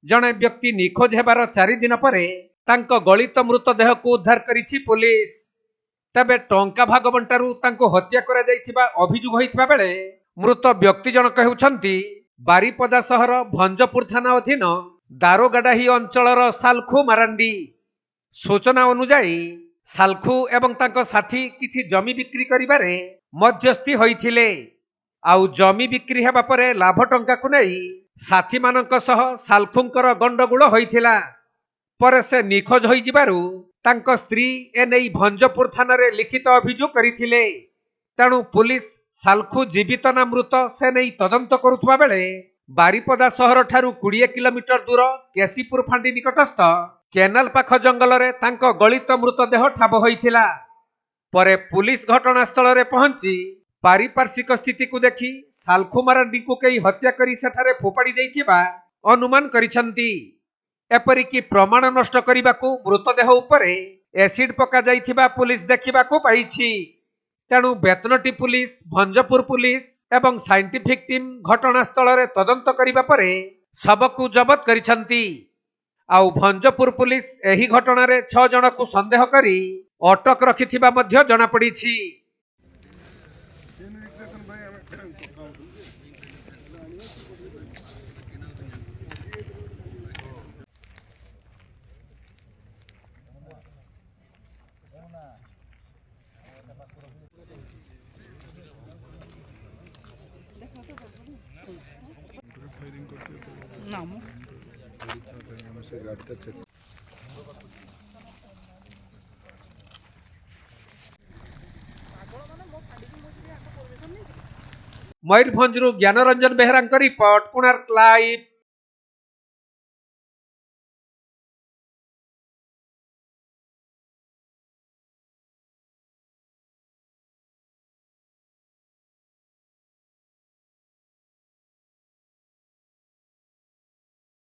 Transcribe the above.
जणे व्यक्ति निखोज हेबार 4 दिन पर तांको गलित मृतदेह को उद्धार करिछि पुलिस। तबे टंका भाग बंटारू तांको हत्या करा जायथिबा अभियोग होइथिबा बेले मृत व्यक्ति जनक हेउछंती बारिपदा सहर भंजपुर थाना अधीन दारोगाडाही अंचलर सालखु मारांडी। सूचना अनुसार सालखु एवं तांको साथी किछि जमी बिक्री करिबारे मध्यस्थी होइथिले। आउ जमी बिक्री हेबा परे लाभ टंका को नै साथी मानक सह सालखुंकर गंडगोल होइथिला। पर से निखोज होई जिबारु तांको स्त्री एनै भंजपुर थाना रे लिखित अभियोग करिथिले। तेणु पुलिस सालखु जीवित ना मृत से नै तदंत करुथबा बेले बारिपदा सहर ठारू 20 किलोमीटर दूर केसीपुर फांडी निकटस्थ केनाल पाख जंगल रे तांको गलित मृतदेह ठाब होइथिला। परे पुलिस घटनास्थल रे पहुंची पारिपार्श्विक स्थिति को देखि सालखु मारांडी को कई हत्या करी सेठारे फोपाड़ी देइथिबा अनुमान करिसंती। एपरिकी प्रमाण नष्ट करिबाकू मृतदेह उपरे एसिड पका जाइथिबा पुलिस देखिबाकू पाइछि। तेणु बेतनटी पुलिस, भंजपुर पुलिस एवं साइंटिफिक टीम घटनास्थल रे तदंत करिबा परे सबकू जबत करिसंती। आउ भंजपुर पुलिस एही घटना रे 6 जन को संदेह करी अटक रखिथिबा मध्य जणा पड़िछि। मयूरभंजरू ज्ञानरंजन बेहरा रिपोर्ट, कोणार्क लाइव।